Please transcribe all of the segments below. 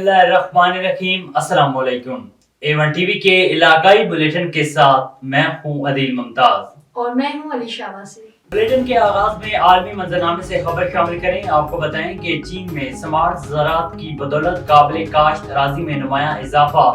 बिस्मिल्लाहिर्रहमानिर्रहीम। अस्सलाम वालेकुम। A1 टीवी के इलाकाई बुलेटिन के साथ मैं हूं अदील मुमताज और मैं हूं अलीशा वासी। बुलेटिन के आगाज में आलमी मंजरनामे से खबर शामिल करें। आपको बताएं कि चीन में स्मार्ट ज़राअत की बदौलत काबिल काश्त अराज़ी में नुमायां इजाफा।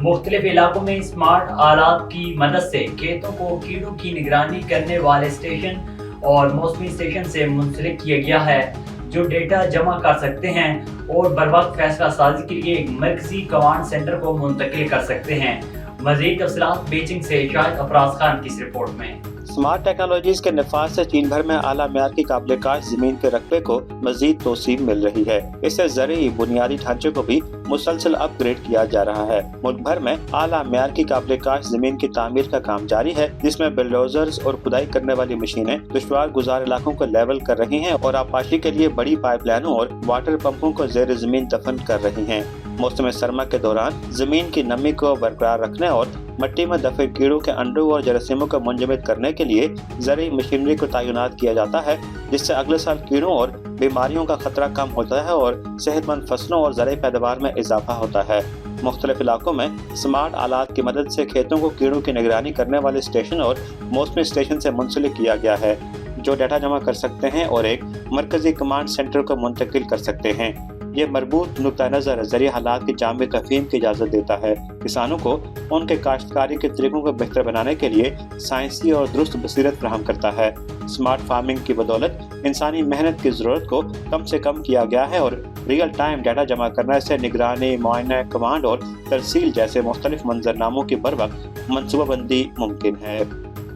मुख्तलिफ इलाकों में स्मार्ट आलात की मदद से खेतों को कीड़ों की निगरानी करने वाले स्टेशन और मौसमी स्टेशन से मुंसलिक किया गया है, जो डेटा जमा कर सकते हैं और बर वक्त फैसला साजी के लिए एक मरकजी कमांड सेंटर को मुंतकिल कर सकते हैं। मज़ीद तफसीलात बीजिंग से शाहिद अफराज खान की इस रिपोर्ट में। स्मार्ट टेक्नोलॉजीज के नफाज से चीन भर में आला म्यार की काबिल काश्त जमीन के रकबे को मजीद तोसीब मिल रही है। इससे ज़रूरी बुनियादी ढांचे को भी मुसलसल अपग्रेड किया जा रहा है। मुल्क भर में आला म्यार की काबिल काश्त जमीन की तामीर का काम जारी है, जिसमें बिल्डोजर्स और खुदाई करने वाली मशीनें दुश्वार गुजार इलाकों को लेवल कर रही हैं और आबपाशी के लिए बड़ी पाइपलाइनों और वाटर पंपों को ज़ेर जमीन दफन कर रही हैं। मौसम सरमा के दौरान जमीन की नमी को बरकरार रखने और मिट्टी में दफे कीड़ों के अंडों और जरासीमों को मुंजमद करने के लिए ज़रूरी मशीनरी को तैनात किया जाता है, जिससे अगले साल कीड़ों और बीमारियों का खतरा कम होता है और सेहतमंद फसलों और ज़रूरी पैदावार में इजाफा होता है। मुख्तलिफ इलाकों में स्मार्ट आलात की मदद से खेतों को कीड़ों की निगरानी करने वाले स्टेशन और मौसमी स्टेशन से मुंसलिक किया गया है, जो डाटा जमा कर सकते हैं और एक मरकजी कमांड सेंटर को मुंतकिल कर सकते हैं। ये मरबूत नुक्ता नज़र ज़रिए हालात की जामे तफहीम की इजाज़त देता है। किसानों को उनके काश्तकारी के तरीकों को बेहतर बनाने के लिए साइंसी और दुरुस्त बसीरत फराहम करता है। स्मार्ट फार्मिंग की बदौलत इंसानी मेहनत की ज़रूरत को कम से कम किया गया है और रियल टाइम डाटा जमा करने से निगरानी, मुआयना, कमांड और तरसील जैसे मुख्तलिफ मंजरनामों की बर वक्त मनसूबाबंदी मुमकिन है।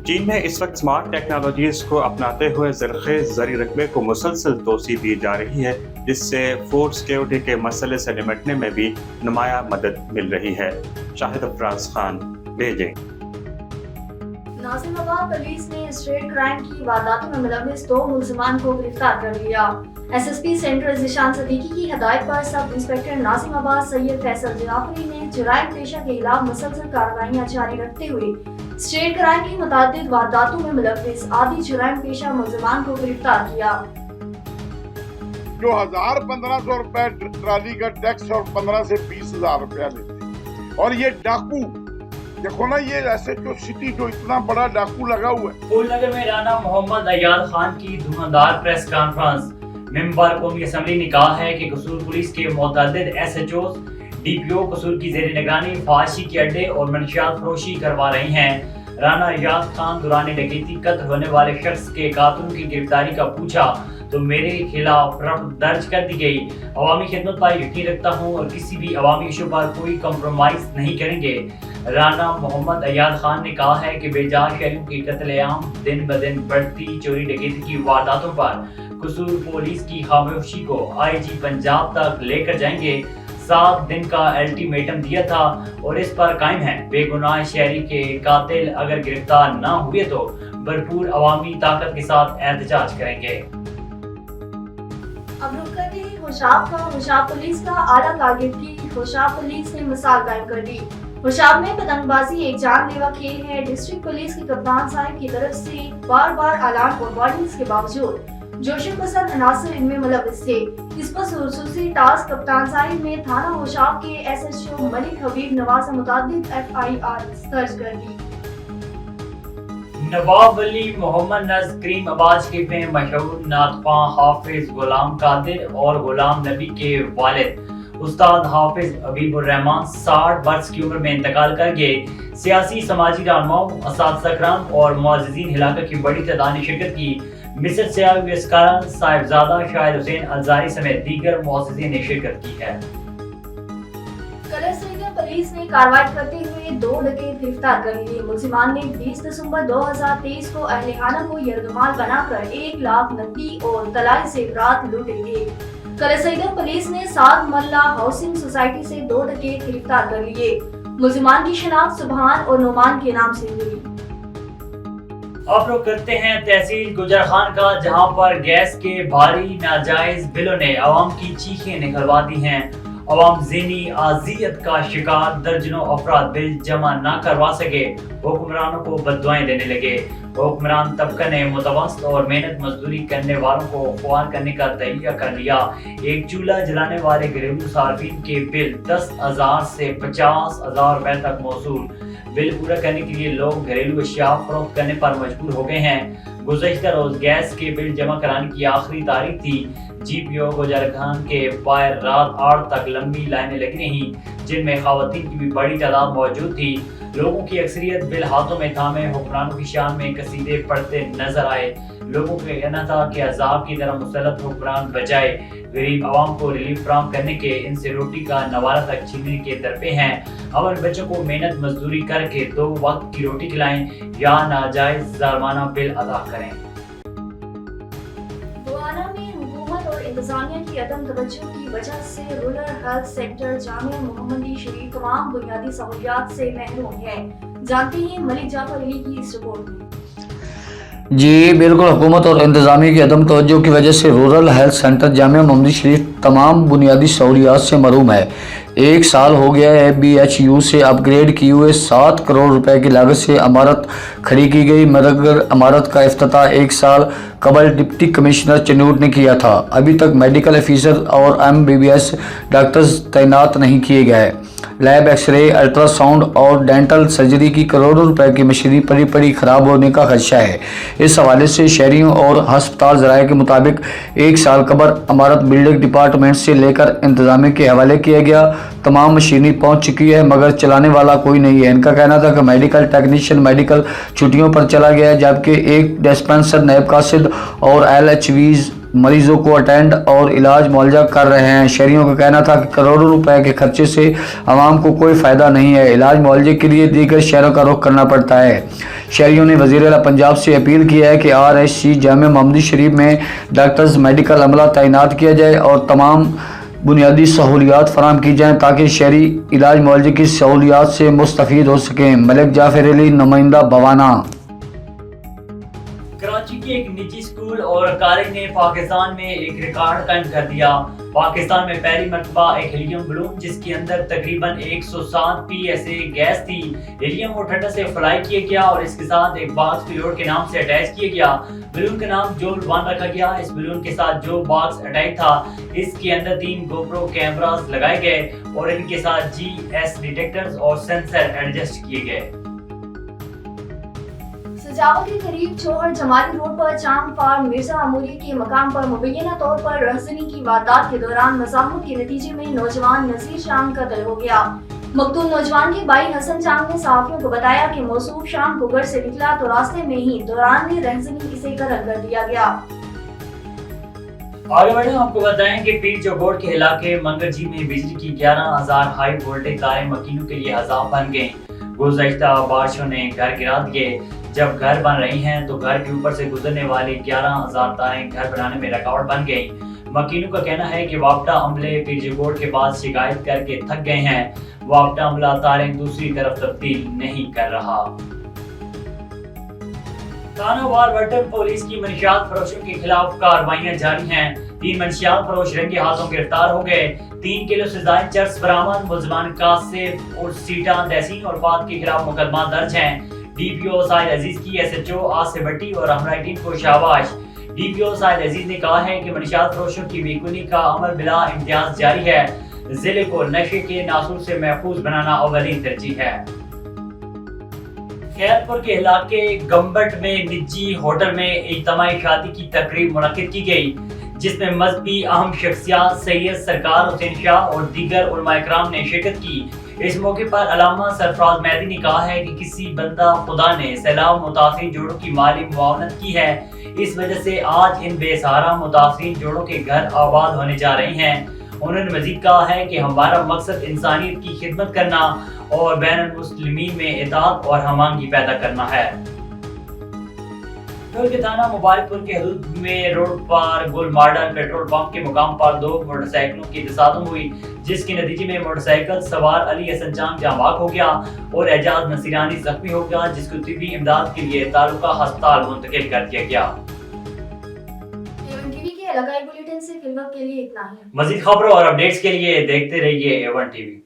चीन में इस वक्त स्मार्ट टेक्नोलॉजीज को अपनाते हुए ज़री रकबे को मुसलसल तोसी दी जा रही है, जिससे फूड सिक्योरिटी के मसले से निपटने में भी नुमाया मदद मिल रही है। शाहिद अफराज खान, बीजिंग। नाज़िमाबाद पुलिस ने स्ट्रीट क्राइम की वारदातों में मुलव्विस 2 मुल्ज़िमान को गिरफ्तार कर लिया। एसएसपी सेंट्रल ज़ीशान सदीकी की हदायत पर सब इंस्पेक्टर नाज़िमाबाद सैयद फैसल जाफरी ने जुराइम पेशा के खिलाफ मुसलसल कार्रवाइयां जारी रखते हुए स्ट्रीट क्राइम की मुतादिद वारदातों में मुलव्विस आदि जुराइम पेशा मुल्ज़िमान को गिरफ्तार किया। जो 1000-1500 रुपए ट्राली का टैक्स और 15 से 20,000 रुपया लेते, और ये डाकू देखो ना, ये ऐसे जो सिटी जो इतना बड़ा डाकू लगा हुआ है। फूलनगर में राना मोहम्मद अयाद खान की धुआंधार प्रेस कॉन्फ्रेंस। मेंबर कौमी असम्बली ने कहा है कि कसूर पुलिस के मुतअद्दिद एसएचओ डीपीओ कसूर की जेर निगरानी फहाशी के अड्डे और मंशियात फरोशी करवा रही हैं। राना अयाद खान दौरान डकैती कत्ल होने वाले शख्स के कातिलों की गिरफ्तारी का पूछा तो मेरे खिलाफ रफ्त दर्ज कर दी गई। अवामी खिदमत पर यकीन रखता हूँ और किसी भी अवामी इशू पर कोई कम्प्रोमाइज नहीं करेंगे। राना मोहम्मद अयाद खान ने कहा है कि बेजा शहरियों की कत्लेआम, दिन ब दिन बढ़ती चोरी डकैती की वारदातों पर कसूर पुलिस की खामोशी को आईजी पंजाब तक लेकर जाएंगे। 7 दिन का अल्टीमेटम दिया था और इस पर कायम है। बेगुनाह शहरी के कातिल अगर गिरफ्तार न हुए तो भरपूर अवामी ताकत के साथ एहतजाज करेंगे। अब रुक करते हैं होशाब का। होशाब पुलिस का आला टारगेट की होशाब पुलिस ने मिसाल कायम कर दी। होशाब में पतंगबाजी एक जानलेवा खेल है। डिस्ट्रिक्ट पुलिस के कप्तान साहब की तरफ से बार बार ऐलान और वार्निंग्स के बावजूद जोशी पसंद अनासर इनमें मुलव्विस थे। इस पर खुसूसी टास्क कप्तान साहिब ने थाना होशाब के एसएचओ मलिक हबीब नवाज से मुतादिद FIR दर्ज कर दी। नवाब वली मोहम्मद नज़ करीम आबाज में मशहूर नातख्वां हाफिज गुलाम कादिर और गुलाम नबी के वालिद उस्ताद हाफिज हबीबुर रहमान 60 वर्ष की उम्र में इंतकाल कर गए। सियासी समाजी रहनुमाओं, असातिज़ा किराम और मुअज़्ज़िज़ीन इलाका की बड़ी तादाद ने शिरकत की। मिस्र से आए हुए साहिबजादा शाहिद हुसैन अलजारी समेत दीगर मुअज़्ज़िज़ीन ने शिरकत की है। पुलिस ने कार्रवाई करते हुए 2 डकैत गिरफ्तार कर लिए। मुल्जिमान ने 20 दिसंबर 2023 को अहलेखाना को यरगमाल बनाकर 1 लाख नकदी और तलाई जेवरात लूटे थे। कलसईदा पुलिस ने 7 मल्ला हाउसिंग सोसाइटी से 2 डकैत गिरफ्तार कर लिए। मुल्जिमान की शनाख्त सुबहान और नोमान के नाम से हुई। अब रुक करते हैं तहसील गुजर खान का, जहां पर गैस के भारी नाजायज बिलों ने आवाम की चीखें निकलवा दी हैं। عوام ذہنی اذیت کا شکار، درجنوں افراد بل جمع نہ کروا سکے، حکمرانوں کو بددعائیں دینے لگے۔ حکمران طبقہ نے متوسط اور محنت مزدوری کرنے والوں کو خوار کرنے کا تہیہ کر لیا۔ ایک چولہا جلانے والے گھریلو صارفین کے بل 10,000 سے 50,000 روپے تک موصول۔ بل پورا کرنے کے لیے لوگ گھریلو اشیاء فروخت کرنے پر مجبور ہو گئے ہیں۔ گزشتہ روز گیس کے بل جمع کرانے کی آخری تاریخ تھی۔ جی پی او گوجرگان کے باہر رات 8 تک لمبی لائنیں لگی رہیں، جن میں خواتین کی بھی بڑی تعداد موجود تھی۔ لوگوں کی اکثریت بل ہاتھوں میں تھامے حکمرانوں کی شان میں قصیدے پڑھتے نظر آئے۔ لوگوں کا کہنا تھا کہ عذاب کی طرح مسلط حکمران بجائے غریب عوام کو ریلیف فراہم کرنے کے ان سے روٹی کا نوالہ تک چھیننے کے درپے ہیں۔ اپنے بچوں کو محنت مزدوری کر کے 2 وقت کی روٹی کھلائیں یا ناجائز ظالمانہ بل ادا کریں۔ گوانا میں حکومت اور انتظامیہ کی عدم توجہ کی وجہ سے رورل ہیلتھ سینٹر جامعہ محمدی شریف تمام بنیادی سہولیات سے محروم ہے۔ جانتے ہیں ملک جعفر علی کی اس رپورٹ میں۔ جی بالکل، حکومت اور انتظامیہ کی عدم توجہ کی وجہ سے رورل ہیلتھ سینٹر جامعہ محمدی شریف تمام بنیادی سہولیات سے محروم ہے۔ 1 سال ہو گیا ہے بی ایچ یو سے اپ گریڈ کی ہوئے 7 کروڑ روپے کی لاگت سے عمارت کھڑی کی گئی، مگر عمارت کا افتتاح 1 سال قبل ڈپٹی کمشنر چنور نے کیا تھا۔ ابھی تک میڈیکل آفیسر اور MBBS ڈاکٹرز تعینات نہیں کیے گئے۔ Lab, X ray, ultra sound اور ڈینٹل سرجری کی کروڑوں روپے کی مشینری پڑی خراب ہونے کا خدشہ ہے۔ اس حوالے سے شہریوں اور ہسپتال ذرائع کے مطابق 1 سال قبل عمارت بلڈنگ ڈپارٹمنٹ سے لے کر انتظامیہ کے حوالے کیا گیا۔ تمام مشینری پہنچ چکی ہے مگر چلانے والا کوئی نہیں ہے۔ ان کا کہنا تھا کہ میڈیکل ٹیکنیشین میڈیکل چھٹیوں پر چلا گیا ہے، جبکہ ایک ڈسپنسر نیب قاصد اور LHVs مریضوں کو اٹینڈ اور علاج معالجہ کر رہے ہیں۔ شہریوں کا کہنا تھا کہ کروڑوں روپے کے خرچے سے عوام کو کوئی فائدہ نہیں ہے، علاج معالجے کے لیے دیگر شہروں کا رخ کرنا پڑتا ہے۔ شہریوں نے وزیر اعلیٰ پنجاب سے اپیل کی ہے کہ RSC جامعہ محمدی شریف میں ڈاکٹرز، میڈیکل عملہ تعینات کیا جائے اور تمام بنیادی سہولیات فراہم کی جائیں تاکہ شہری علاج معالجے کی سہولیات سے مستفید ہو سکیں۔ ملک جعفر علی، نمائندہ بوانا۔ کراچی کے ایک نجی اسکول اور کالج نے پاکستان میں ایک ریکارڈ قائم کر دیا۔ پاکستان میں پہلی مرتبہ ایک ہیلیم بلون جس کے اندر تقریباً 107 PSA گیس تھی، ہیلیم اور ٹھنڈا سے فلائی کیا گیا اور اس کے ساتھ ایک باکس پیلوٹ کے نام سے اٹیچ کیا گیا۔ بلون کا نام جول 1 رکھا گیا۔ اس بلون کے ساتھ جو باکس اٹیچ تھا اس کے اندر 3 GoPro کیمراز لگائے گئے اور ان کے ساتھ GS ڈیٹیکٹرز اور سینسر ایڈجسٹ کیے گئے۔ سجاوت کے قریب چوہر جمالی روڈ پر چاند فارم مرزا اموری کے مقام پر مبینہ طور پر رہزنی کی واردات کے دوران مزاحمت کے نتیجے میں نوجوان نذیر شام قتل ہو گیا۔ مقتول نوجوان کے بھائی حسن چاند نے صحافیوں کو بتایا کہ موصوف شام کو گھر سے نکلا تو راستے میں ہی دوران میں رہزنی اسے قتل کر دیا گیا۔ آگے بڑھیں، آپ کو بتائیں کہ پیر چوگوڑ کے علاقے منگرجی میں بجلی کی 11,000 ہائی وولٹیج تاریں مکینوں کے لیے عذاب بن گئیں۔ گزشتہ بارشوں نے گھر گرا دیے۔ جب گھر بن رہی ہیں تو گھر کے اوپر سے گزرنے والی 11,000 تاریں گھر بنانے میں رکاوٹ بن گئی۔ مکینوں کا کہنا ہے کہ وابٹہ عملے پیر چوگوڑ کے بعد شکایت کر کے تھک گئے ہیں۔ وابٹہ عملہ تاریں دوسری طرف تبدیل نہیں کر رہا۔ تھانہ واربٹن پولیس کی منشیات فروشوں کے خلاف کارروائیاں جاری ہیں۔ 3 منشیات فروش رنگے ہاتھوں گرفتار ہو گئے۔ 3 کلو سے زائد چرس برآمد۔ ملزمان کاسف اور سیٹا دہسین اور فات کے خلاف مقدمہ درج ہیں۔ DPO ساحل عزیز کی SHO آصف بھٹی اور ہمراہ ٹیم کو شاباش۔ DPO ساحل عزیز نے کہا ہے کہ منشیات فروشوں کی بیکونی کا عمل بلا امتیاز جاری ہے۔ ضلع کو نشے کے ناصور سے محفوظ بنانا اولین ترجیح ہے۔ خیرپور کے علاقے گمبٹ میں نجی ہوٹل میں اجتماعی شادی کی تقریب منعقد کی گئی، جس میں مذہبی اہم شخصیات سید سرکار حسین شاہ اور دیگر علماء کرام نے شرکت کی۔ اس موقع پر علامہ سرفراز مہدی نے کہا ہے کہ کسی بندہ خدا نے سیلاب متاثرین جوڑوں کی مالی معاونت کی ہے، اس وجہ سے آج ان بے سہارا متاثرین جوڑوں کے گھر آباد ہونے جا رہے ہیں۔ انہوں نے مزید کہا ہے کہ ہمارا مقصد انسانیت کی خدمت کرنا اور بین المسلمین میں اتحاد اور ہم آہنگی پیدا کرنا ہے۔ کے تھانہ مبارک پور کے حدود میں روڈ پر گل ماڈل پیٹرول پمپ کے مقام پر 2 موٹر سائیکلوں کی تصادم ہوئی، جس کے نتیجے میں موٹر سائیکل سوار علی حسن چاند جاں بحق ہو گیا اور اعجاز نصیرانی زخمی ہو گیا، جس کو طبی امداد کے لیے تعلقہ ہسپتال منتقل کر دیا گیا۔ AMTV کے علاقائی بلیٹن से फिलहाल के लिए इतना ही। मजीद खबरों और अपडेट्स के लिए देखते रहिए A1 TV।